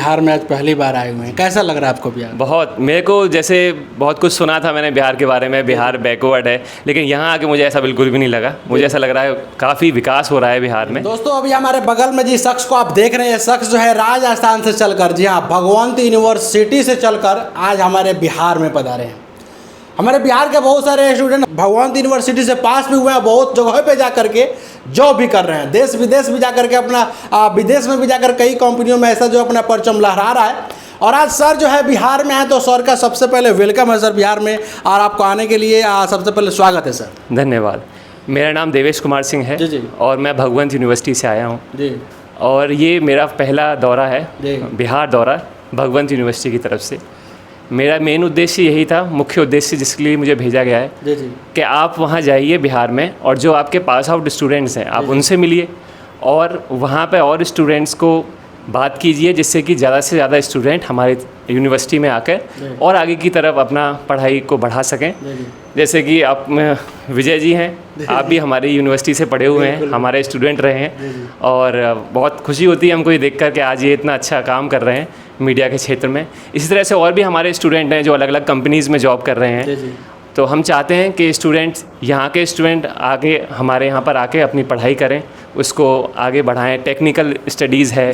बिहार में आज पहली बार आए हुए हैं, कैसा लग रहा है आपको बिहार? बहुत, मेरे को जैसे बहुत कुछ सुना था मैंने बिहार के बारे में, बिहार बैकवर्ड है, लेकिन यहाँ आके मुझे ऐसा बिल्कुल भी नहीं लगा। मुझे ऐसा लग रहा है काफ़ी विकास हो रहा है बिहार में। दोस्तों अभी हमारे बगल में जिस शख्स को आप देख रहे हैं, शख्स जो है राजस्थान से चलकर, जी हाँ, भगवंती यूनिवर्सिटी से चलकर आज हमारे बिहार में पधारे हैं। हमारे बिहार के बहुत सारे स्टूडेंट भगवंती यूनिवर्सिटी से पास भी हुए हैं, बहुत जगह पे जा करके जॉब भी कर रहे हैं, देश विदेश भी जा करके अपना विदेश में भी जाकर कई कंपनियों में ऐसा जो अपना परचम लहरा रहा है। और आज सर जो है बिहार में है, तो सर का सबसे पहले वेलकम है सर बिहार में, और आपको आने के लिए सबसे पहले स्वागत है सर। धन्यवाद। मेरा नाम देवेश कुमार सिंह है जी। और मैं भगवंत यूनिवर्सिटी से आया हूँ जी। और ये मेरा पहला दौरा है, जी। बिहार दौरा भगवंत यूनिवर्सिटी की तरफ से। मेरा मेन उद्देश्य यही था, मुख्य उद्देश्य जिसके लिए मुझे भेजा गया है, जी कि आप वहाँ जाइए बिहार में और जो आपके पास आउट स्टूडेंट्स हैं आप उनसे मिलिए और वहाँ पे और स्टूडेंट्स को बात कीजिए, जिससे कि ज़्यादा से ज़्यादा स्टूडेंट हमारे यूनिवर्सिटी में आकर और आगे की तरफ अपना पढ़ाई को बढ़ा सकें। जैसे कि आप विजय जी हैं, आप भी हमारी यूनिवर्सिटी से पढ़े हुए हैं, हमारे स्टूडेंट रहे हैं और बहुत खुशी होती है हमको ये देखकर कि आज ये इतना अच्छा काम कर रहे हैं मीडिया के क्षेत्र में। इसी तरह से और भी हमारे स्टूडेंट हैं जो अलग अलग कंपनीज़ में जॉब कर रहे हैं। तो हम चाहते हैं कि स्टूडेंट्स, यहाँ के स्टूडेंट आगे हमारे यहाँ पर आके अपनी पढ़ाई करें, उसको आगे बढ़ाएं। टेक्निकल स्टडीज़ है,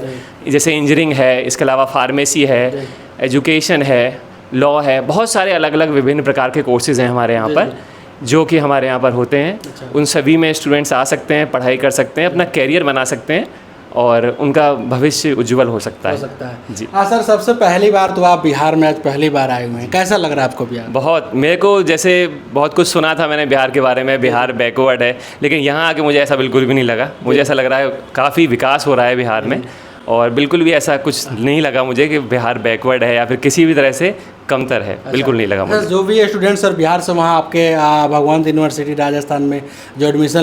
जैसे इंजीनियरिंग है, इसके अलावा फार्मेसी है, एजुकेशन है, लॉ है, बहुत सारे अलग अलग विभिन्न प्रकार के कोर्सेज़ हैं हमारे यहाँ पर जो कि हमारे यहाँ पर होते हैं। उन सभी में स्टूडेंट्स आ सकते हैं, पढ़ाई कर सकते हैं, अपना कैरियर बना सकते हैं और उनका भविष्य उज्जवल हो सकता है। जी हाँ सर, सबसे पहली बार तो आप बिहार में आज पहली बार आए हुए हैं, कैसा लग रहा है आपको बिहार? बहुत, मेरे को जैसे बहुत कुछ सुना था मैंने बिहार के बारे में, बिहार बैकवर्ड है, लेकिन यहाँ आके मुझे ऐसा बिल्कुल भी नहीं लगा। मुझे ऐसा लग रहा है काफ़ी विकास हो रहा है बिहार में और बिल्कुल भी ऐसा कुछ नहीं लगा मुझे कि बिहार बैकवर्ड है या फिर किसी भी तरह से कमतर है। बिल्कुल नहीं लगा मुझे। जो भी स्टूडेंट सर बिहार से वहाँ आपके भगवंत यूनिवर्सिटी राजस्थान में जो एडमिशन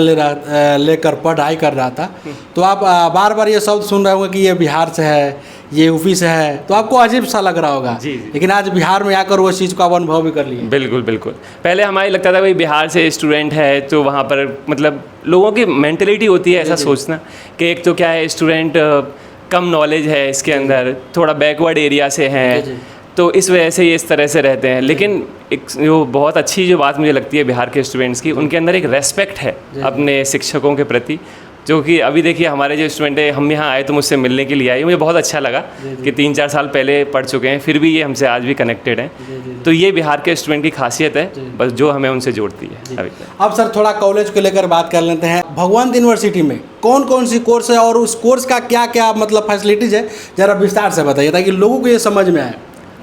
लेकर पढ़ाई कर रहा था, तो आप बार बार ये शब्द सुन रहे होंगे कि ये बिहार से है, ये यूपी से है, तो आपको अजीब सा लग रहा होगा। जी। लेकिन आज बिहार में आकर वो चीज़ को आप अनुभव भी कर लिए। बिल्कुल बिल्कुल। पहले हमारे लगता था भाई बिहार से स्टूडेंट है तो वहाँ पर मतलब लोगों की मेंटेलिटी होती है ऐसा सोचना कि एक तो क्या है, स्टूडेंट कम नॉलेज है इसके अंदर, थोड़ा बैकवर्ड एरिया से हैं, तो इस वजह से ये इस तरह से रहते हैं। लेकिन एक जो बहुत अच्छी जो बात मुझे लगती है बिहार के स्टूडेंट्स की, उनके अंदर एक रेस्पेक्ट है अपने शिक्षकों के प्रति, जो कि अभी देखिए हमारे जो स्टूडेंट है, हम यहाँ आए तो मुझसे मिलने के लिए आए, मुझे बहुत अच्छा लगा कि 3-4 साल पहले पढ़ चुके हैं, फिर भी ये हमसे आज भी कनेक्टेड हैं। तो ये बिहार के स्टूडेंट की खासियत है, बस जो हमें उनसे जोड़ती है। अभी अब सर थोड़ा कॉलेज को लेकर बात कर लेते हैं। भगवंत यूनिवर्सिटी में कौन कौन सी कोर्स है और उस कोर्स का क्या क्या मतलब फैसिलिटीज़ है, ज़रा विस्तार से बताइए ताकि लोगों को ये समझ में आए।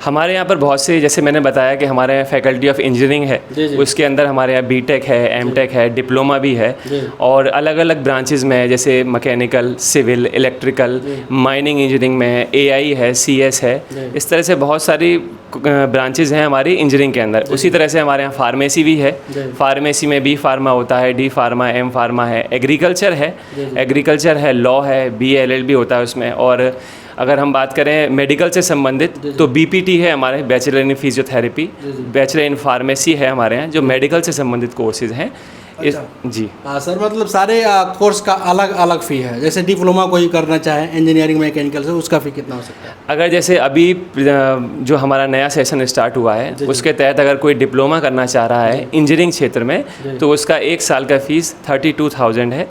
हमारे यहाँ पर बहुत से, जैसे मैंने बताया कि हमारे यहाँ फैकल्टी ऑफ इंजीनियरिंग है, उसके अंदर हमारे यहाँ बीटेक है, एमटेक है, डिप्लोमा भी है और अलग अलग ब्रांचेस में है, जैसे mechanical, civil, electrical, mining engineering में एआई है, सीएस है, इस तरह से बहुत सारी ब्रांचेस हैं हमारी इंजीनियरिंग के अंदर। उसी तरह से हमारे यहाँ फार्मेसी भी है, फार्मेसी में बी फार्मा होता है, डी फार्मा, एम फार्मा है, एग्रीकल्चर है, लॉ है, BLLB होता है उसमें। और अगर हम बात करें मेडिकल से संबंधित तो BPT है हमारे, bachelor in physiotherapy, bachelor in pharmacy है हमारे यहाँ, जो मेडिकल से संबंधित कोर्सेज हैं। जी हाँ सर, मतलब सारे कोर्स का अलग अलग फ़ी है। जैसे डिप्लोमा कोई करना चाहे इंजीनियरिंग मैकेनिकल से, उसका फ़ी कितना हो सकता है? अगर जैसे अभी जो हमारा नया सेशन स्टार्ट हुआ है उसके तहत अगर कोई डिप्लोमा करना चाह रहा है इंजीनियरिंग क्षेत्र में, तो उसका 1 साल का फ़ीस 32,000 है,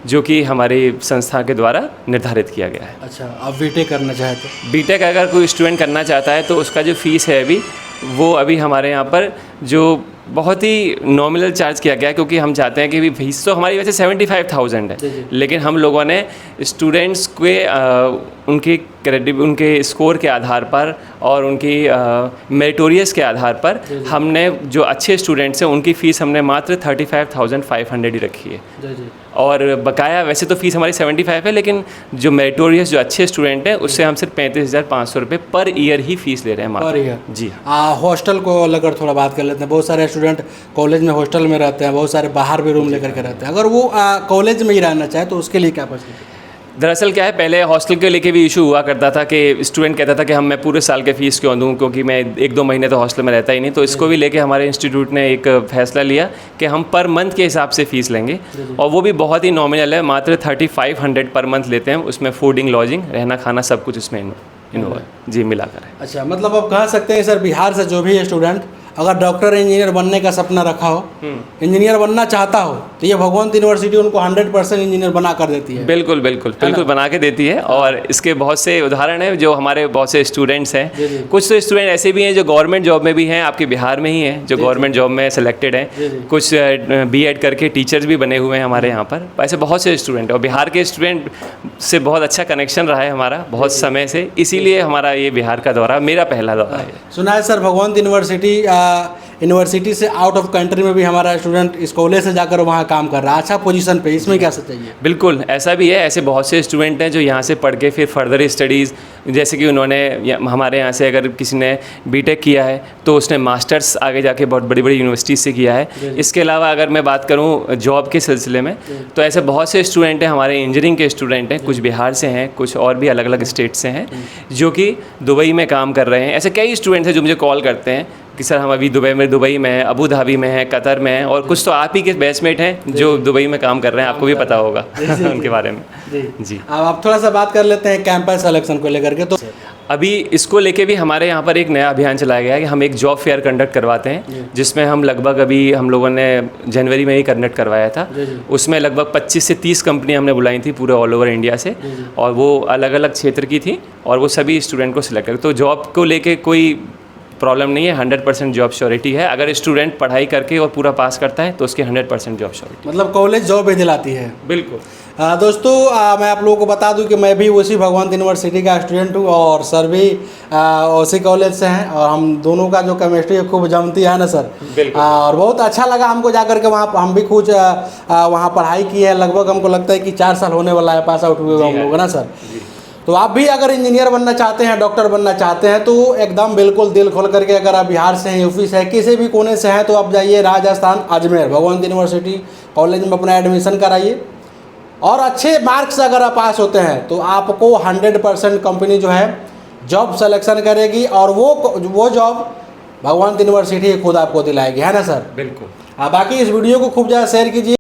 जो कि हमारी संस्था के द्वारा निर्धारित किया गया है। अच्छा, अब बीटेक करना चाहे तो? बीटेक अगर कोई स्टूडेंट करना चाहता है तो उसका जो फ़ीस है अभी, वो अभी हमारे यहाँ पर जो बहुत ही नॉमिनल चार्ज किया गया है, क्योंकि हम चाहते हैं कि भी फीस तो हमारी वैसे 75,000 है, लेकिन हम लोगों ने स्टूडेंट्स के उनके स्कोर के आधार पर और उनकी मेरिटोरियस के आधार पर हमने जो अच्छे स्टूडेंट्स हैं उनकी फ़ीस हमने मात्र 35,500 ही रखी है। और बकाया वैसे तो फ़ीस हमारी 75 है, लेकिन जो मेरिटोरियस जो अच्छे स्टूडेंट हैं उससे हम सिर्फ 35,500 रुपये पर ईयर ही फ़ीस ले रहे हैं पर ईयर। जी। हॉस्टल को लेकर थोड़ा बात कर लेते हैं। बहुत सारे स्टूडेंट कॉलेज में हॉस्टल में रहते हैं, बहुत सारे बाहर भी रूम लेकर के रहते हैं। अगर वो कॉलेज में ही रहना चाहे तो उसके लिए क्या फैसिलिटी? दरअसल क्या है, पहले हॉस्टल के लेके भी इशू हुआ करता था कि स्टूडेंट कहता था कि मैं पूरे साल के फ़ीस क्यों दूं, क्योंकि मैं 1-2 महीने तो हॉस्टल में रहता ही नहीं। तो इसको भी लेके हमारे इंस्टीट्यूट ने एक फ़ैसला लिया कि हम पर मंथ के हिसाब से फ़ीस लेंगे, और वो भी बहुत ही नॉमिनल है, मात्र 3500 पर मंथ लेते हैं। उसमें फूडिंग, लॉजिंग, रहना खाना सब कुछ उसमें जी मिलाकर है। अच्छा, मतलब आप कह सकते हैं सर बिहार से जो भी स्टूडेंट अगर डॉक्टर इंजीनियर बनने का सपना रखा हो, इंजीनियर बनना चाहता हो, तो ये भगवंत यूनिवर्सिटी उनको 100% इंजीनियर बना कर देती है। बिल्कुल बिल्कुल बिल्कुल बना के देती है। और इसके बहुत से उदाहरण हैं जो हमारे बहुत से स्टूडेंट्स हैं। कुछ तो स्टूडेंट ऐसे भी हैं जो गवर्नमेंट जॉब में भी हैं, आपके बिहार में ही हैं, जो गवर्नमेंट जॉब में सेलेक्टेड हैं। कुछ बीएड करके टीचर्स भी बने हुए हैं हमारे यहाँ पर। ऐसे बहुत से स्टूडेंट, और बिहार के स्टूडेंट से बहुत अच्छा कनेक्शन रहा है हमारा बहुत समय से, इसीलिए हमारा ये बिहार का दौरा मेरा पहला दौरा है। सुना है सर भगवंत यूनिवर्सिटी से आउट ऑफ कंट्री में भी हमारा स्टूडेंट इस कॉलेज से जाकर वहाँ काम कर रहा है अच्छा पोजीशन पे, इसमें क्या सच्चाई है? बिल्कुल ऐसा भी है। ऐसे बहुत से स्टूडेंट हैं जो यहाँ से पढ़ के फिर फर्दर स्टडीज़, जैसे कि उन्होंने हमारे यहाँ से अगर किसी ने बीटेक किया है तो उसने मास्टर्स आगे जाके बहुत बड़ी बड़ी यूनिवर्सिटी से किया है। इसके अलावा अगर मैं बात करूँ जॉब के सिलसिले में, तो ऐसे बहुत से स्टूडेंट हैं हमारे इंजीनियरिंग के स्टूडेंट हैं, कुछ बिहार से हैं, कुछ और भी अलग अलग स्टेट से हैं, जो कि दुबई में काम कर रहे हैं। ऐसे कई स्टूडेंट्स हैं जो मुझे कॉल करते हैं कि सर हम अभी दुबई में हैं, अबू धाबी में हैं, कतर में हैं, और कुछ तो आप ही के बैचमेट हैं जो दुबई में काम कर रहे हैं, आपको भी पता होगा उनके बारे में। जी अब आप थोड़ा सा बात कर लेते हैं कैंपस सिलेक्शन को लेकर के। तो अभी इसको लेके भी हमारे यहाँ पर एक नया अभियान चलाया गया है कि हम एक जॉब फेयर कंडक्ट करवाते हैं, जिसमें हम लगभग अभी हम लोगों ने जनवरी में ही कंडक्ट करवाया था। उसमें लगभग 25 से 30 कंपनियाँ हमने बुलाई थी पूरे ऑल ओवर इंडिया से, और वो अलग अलग क्षेत्र की थी, और वो सभी स्टूडेंट को सिलेक्ट कर। तो जॉब को लेके कोई प्रॉब्लम नहीं है, 100% जॉब श्योरिटी है। अगर स्टूडेंट पढ़ाई करके और पूरा पास करता है तो उसकी 100% जॉब श्योरिटी। मतलब कॉलेज जॉब भी दिलाती है। बिल्कुल। दोस्तों मैं आप लोगों को बता दूं कि मैं भी उसी भगवंत यूनिवर्सिटी का स्टूडेंट हूं, और सर भी उसी कॉलेज से हैं, और हम दोनों का जो केमिस्ट्री खूब जमती है ना सर। और बहुत अच्छा लगा हमको जाकर के वहाँ हम भी कुछ वहाँ पढ़ाई की है। लगभग हमको लगता है कि 4 साल होने वाला है पास आउट हुए हम लोग ना सर। तो आप भी अगर इंजीनियर बनना चाहते हैं, डॉक्टर बनना चाहते हैं, तो एकदम बिल्कुल दिल खोल करके, अगर आप बिहार से हैं, यूपी से हैं, किसी भी कोने से हैं, तो आप जाइए राजस्थान अजमेर भगवंत यूनिवर्सिटी कॉलेज में अपना एडमिशन कराइए, और अच्छे मार्क्स अगर आप पास होते हैं तो आपको 100% कंपनी जो है जॉब सेलेक्शन करेगी, और वो जॉब भगवंत यूनिवर्सिटी खुद आपको दिलाएगी, है ना सर? बिल्कुल। बाकी इस वीडियो को खूब ज़्यादा शेयर कीजिए।